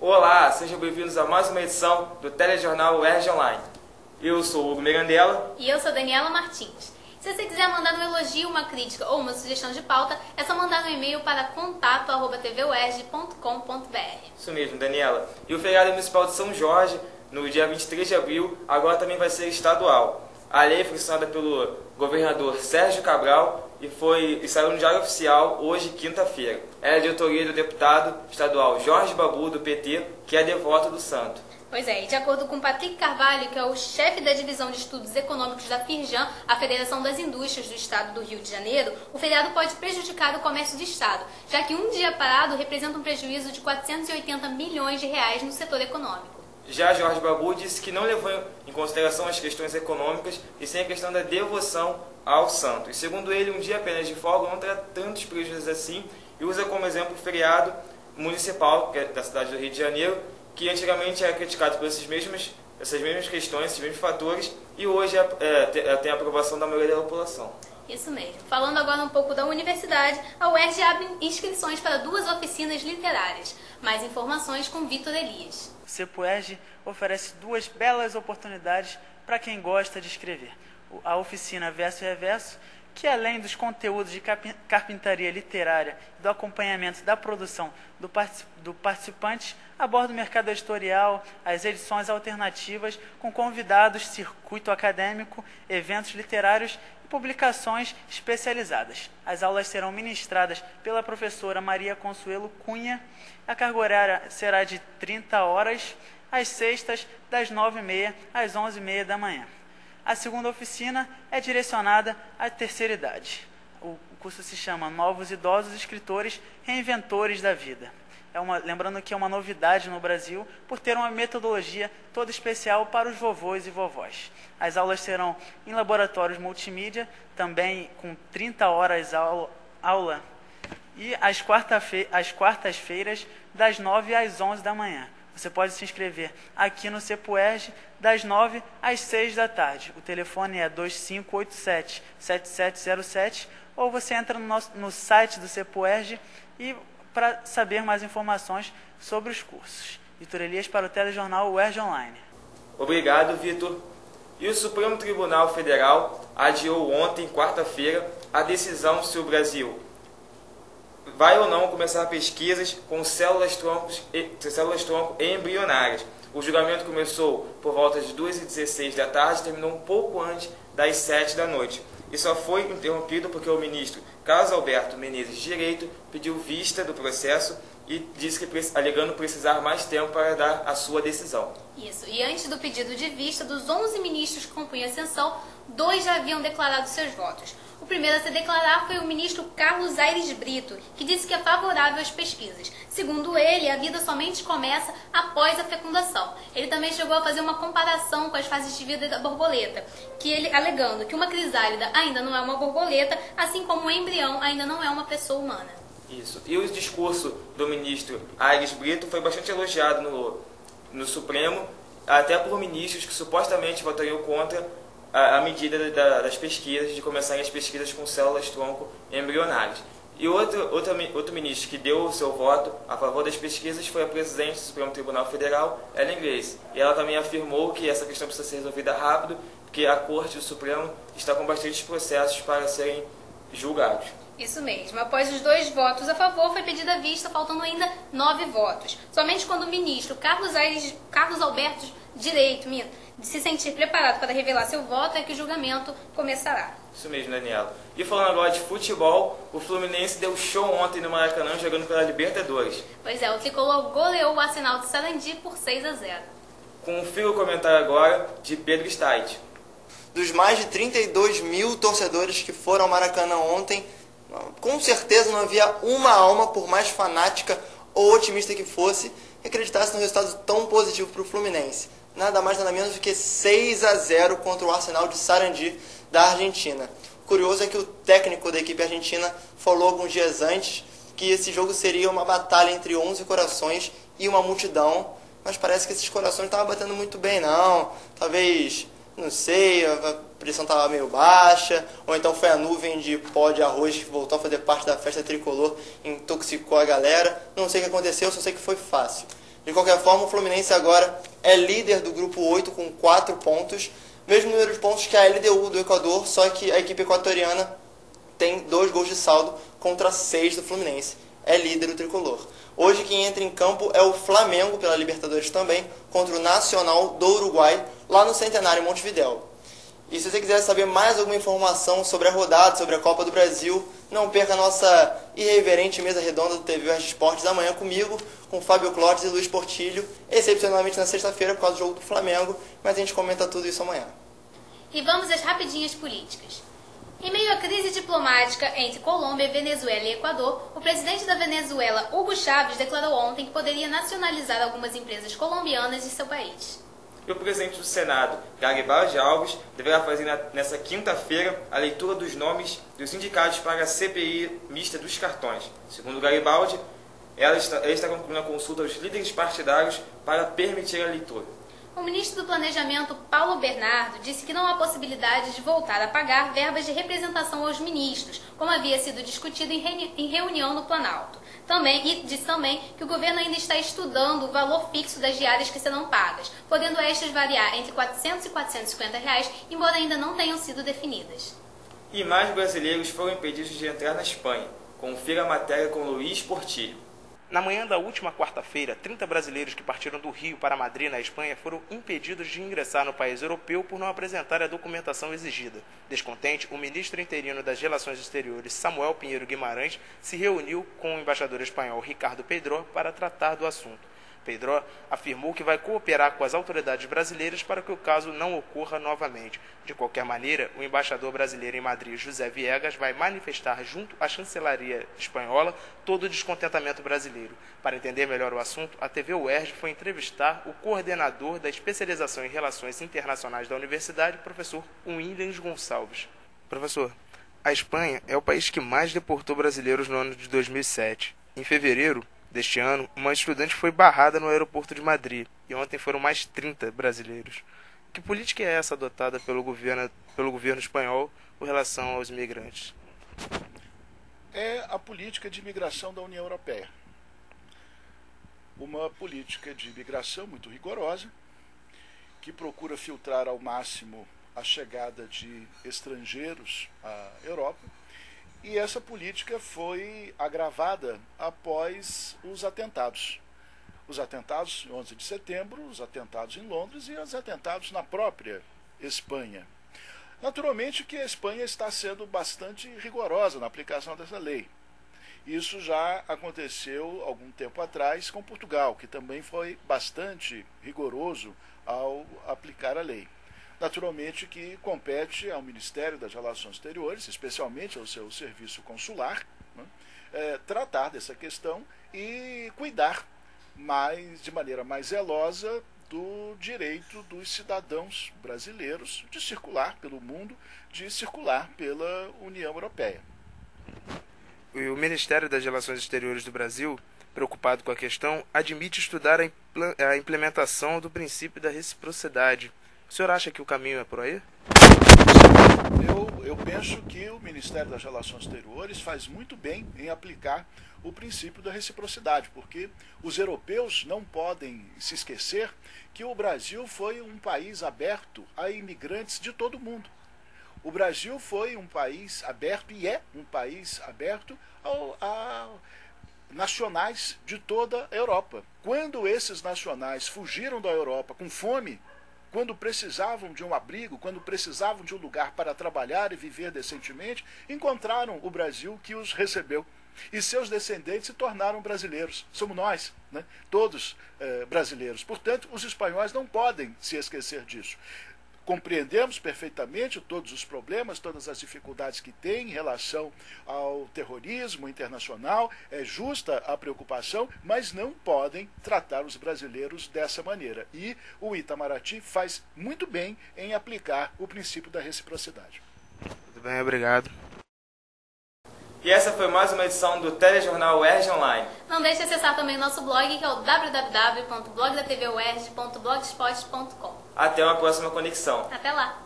Olá, sejam bem-vindos a mais uma edição do Telejornal UERJ Online. Eu sou o Hugo Mirandella. E eu sou Daniela Martins. Se você quiser mandar um elogio, uma crítica ou uma sugestão de pauta, é só mandar um e-mail para contato@tvuerj.com.br. Isso mesmo, Daniela. E o feriado municipal de São Jorge, no dia 23 de abril, agora também vai ser estadual. A lei foi assinada pelo governador Sérgio Cabral e saiu no Diário Oficial hoje, quinta-feira. É de autoria do deputado estadual Jorge Babu, do PT, que é devoto do santo. Pois é, e de acordo com Patrick Carvalho, que é o chefe da Divisão de Estudos Econômicos da Firjan, a Federação das Indústrias do Estado do Rio de Janeiro, o feriado pode prejudicar o comércio do Estado, já que um dia parado representa um prejuízo de 480 milhões de reais no setor econômico. Já Jorge Babu disse que não levou em consideração as questões econômicas e sim a questão da devoção ao santo. E segundo ele, um dia apenas de folga não terá tantos prejuízos assim, e usa como exemplo o feriado municipal, que é da cidade do Rio de Janeiro, que antigamente era criticado por essas mesmas questões, esses mesmos fatores, e hoje tem a aprovação da maioria da população. Isso mesmo. Falando agora um pouco da universidade, a UERJ abre inscrições para 2 oficinas literárias. Mais informações com Vitor Elias. O CEPUERJ oferece 2 belas oportunidades para quem gosta de escrever. A oficina Verso e Reverso, que além dos conteúdos de carpintaria literária e do acompanhamento da produção do participante, aborda o mercado editorial, as edições alternativas, com convidados, circuito acadêmico, eventos literários e publicações especializadas. As aulas serão ministradas pela professora Maria Consuelo Cunha. A carga horária será de 30 horas, às sextas, das 9h30 às 11h30 da manhã. A segunda oficina é direcionada à terceira idade. O curso se chama Novos Idosos Escritores Reinventores da Vida. Lembrando que é uma novidade no Brasil, por ter uma metodologia toda especial para os vovôs e vovós. As aulas serão em laboratórios multimídia, também com 30 horas aula, e às quartas-feiras, das 9 às 11 da manhã. Você pode se inscrever aqui no CEPUERJ, das 9 às 6 da tarde. O telefone é 2587-7707, ou você entra no site do CEPUERJ e para saber mais informações sobre os cursos. Vitor Elias para o Telejornal UERJ Online. Obrigado, Vitor. E o Supremo Tribunal Federal adiou ontem, quarta-feira, a decisão se o Brasil vai ou não começar pesquisas com células-tronco embrionárias. O julgamento começou por volta de 2h16 da tarde e terminou um pouco antes das 7 da noite. E só foi interrompido porque o ministro Carlos Alberto Menezes Direito pediu vista do processo e disse que alegando precisar mais tempo para dar a sua decisão. Isso, e antes do pedido de vista, dos 11 ministros que compunham a sessão, 2 já haviam declarado seus votos. O primeiro a se declarar foi o ministro Carlos Aires Brito, que disse que é favorável às pesquisas. Segundo ele, a vida somente começa após a fecundação. Ele também chegou a fazer uma comparação com as fases de vida da borboleta, alegando que uma crisálida ainda não é uma borboleta, assim como um embrião ainda não é uma pessoa humana. Isso. E o discurso do ministro Aires Brito foi bastante elogiado no Supremo, até por ministros que supostamente votariam contra a medida das pesquisas, de começarem as pesquisas com células-tronco embrionárias. E outro ministro que deu o seu voto a favor das pesquisas foi a presidente do Supremo Tribunal Federal, Ellen Grace. E ela também afirmou que essa questão precisa ser resolvida rápido, porque a Corte do Supremo está com bastantes processos para serem julgados. Isso mesmo. Após os 2 votos a favor, foi pedida vista, faltando ainda 9 votos. Somente quando o ministro Carlos Alberto Direito se sentir preparado para revelar seu voto é que o julgamento começará. Isso mesmo, Daniela. E falando agora de futebol, o Fluminense deu show ontem no Maracanã jogando pela Libertadores. Pois é, o tricolor goleou o Arsenal de Sarandi por 6-0. Confira o comentário agora de Pedro Stait. Dos mais de 32 mil torcedores que foram ao Maracanã ontem, com certeza não havia uma alma, por mais fanática ou otimista que fosse, que acreditasse no resultado tão positivo para o Fluminense. Nada mais nada menos do que 6-0 contra o Arsenal de Sarandi da Argentina. O curioso é que o técnico da equipe argentina falou alguns dias antes que esse jogo seria uma batalha entre 11 corações e uma multidão, mas parece que esses corações não estavam batendo muito bem não. Talvez, não sei, a pressão estava meio baixa, ou então foi a nuvem de pó de arroz que voltou a fazer parte da festa tricolor e intoxicou a galera. Não sei o que aconteceu, só sei que foi fácil. De qualquer forma, o Fluminense agora é líder do grupo 8 com 4 pontos, mesmo número de pontos que a LDU do Equador, só que a equipe equatoriana tem 2 gols de saldo contra 6 do Fluminense. É líder o tricolor. Hoje quem entra em campo é o Flamengo, pela Libertadores também, contra o Nacional do Uruguai, lá no Centenário Montevidéu. E se você quiser saber mais alguma informação sobre a rodada, sobre a Copa do Brasil, não perca a nossa irreverente mesa redonda do TV Oeste Esportes amanhã comigo, com Fábio Clotes e Luiz Portilho, excepcionalmente na sexta-feira por causa do jogo do Flamengo, mas a gente comenta tudo isso amanhã. E vamos às rapidinhas políticas. Em meio à crise diplomática entre Colômbia, Venezuela e Equador, o presidente da Venezuela, Hugo Chávez, declarou ontem que poderia nacionalizar algumas empresas colombianas de seu país. E o presidente do Senado, Garibaldi Alves, deverá fazer nesta quinta-feira a leitura dos nomes dos indicados para a CPI mista dos cartões. Segundo Garibaldi, ele está concluindo a consulta aos líderes partidários para permitir a leitura. O ministro do Planejamento, Paulo Bernardo, disse que não há possibilidade de voltar a pagar verbas de representação aos ministros, como havia sido discutido em reunião no Planalto. Disse também que o governo ainda está estudando o valor fixo das diárias que serão pagas, podendo estas variar entre R$ 400 e R$ 450, embora ainda não tenham sido definidas. E mais brasileiros foram impedidos de entrar na Espanha. Confira a matéria com Luiz Portilho. Na manhã da última quarta-feira, 30 brasileiros que partiram do Rio para Madrid, na Espanha, foram impedidos de ingressar no país europeu por não apresentar a documentação exigida. Descontente, o ministro interino das Relações Exteriores, Samuel Pinheiro Guimarães, se reuniu com o embaixador espanhol Ricardo Peiró para tratar do assunto. Peiró afirmou que vai cooperar com as autoridades brasileiras para que o caso não ocorra novamente. De qualquer maneira, o embaixador brasileiro em Madrid, José Viegas, vai manifestar junto à chancelaria espanhola todo o descontentamento brasileiro. Para entender melhor o assunto, a TV UERJ foi entrevistar o coordenador da especialização em Relações Internacionais da universidade, professor Williams Gonçalves. Professor, a Espanha é o país que mais deportou brasileiros no ano de 2007. Em fevereiro deste ano, uma estudante foi barrada no aeroporto de Madrid e ontem foram mais 30 brasileiros. Que política é essa adotada pelo governo espanhol com relação aos imigrantes? É a política de imigração da União Europeia. Uma política de imigração muito rigorosa, que procura filtrar ao máximo a chegada de estrangeiros à Europa. E essa política foi agravada após os atentados. Os atentados em 11 de setembro, os atentados em Londres e os atentados na própria Espanha. Naturalmente que a Espanha está sendo bastante rigorosa na aplicação dessa lei. Isso já aconteceu algum tempo atrás com Portugal, que também foi bastante rigoroso ao aplicar a lei. Naturalmente que compete ao Ministério das Relações Exteriores, especialmente ao seu serviço consular, né, tratar dessa questão e cuidar de maneira mais zelosa do direito dos cidadãos brasileiros de circular pelo mundo, de circular pela União Europeia. O Ministério das Relações Exteriores do Brasil, preocupado com a questão, admite estudar a implementação do princípio da reciprocidade. O senhor acha que o caminho é por aí? Eu penso que o Ministério das Relações Exteriores faz muito bem em aplicar o princípio da reciprocidade, porque os europeus não podem se esquecer que o Brasil foi um país aberto a imigrantes de todo o mundo. O Brasil foi um país aberto e é um país aberto a nacionais de toda a Europa. Quando esses nacionais fugiram da Europa com fome, quando precisavam de um abrigo, quando precisavam de um lugar para trabalhar e viver decentemente, encontraram o Brasil que os recebeu. E seus descendentes se tornaram brasileiros. Somos nós, né? Todos brasileiros. Portanto, os espanhóis não podem se esquecer disso. Compreendemos perfeitamente todos os problemas, todas as dificuldades que tem em relação ao terrorismo internacional. É justa a preocupação, mas não podem tratar os brasileiros dessa maneira. E o Itamaraty faz muito bem em aplicar o princípio da reciprocidade. Tudo bem, obrigado. E essa foi mais uma edição do Telejornal UERJ Online. Não deixe de acessar também o nosso blog, que é o www.blogdatvUERJ.blogspot.com. Até uma próxima conexão. Até lá!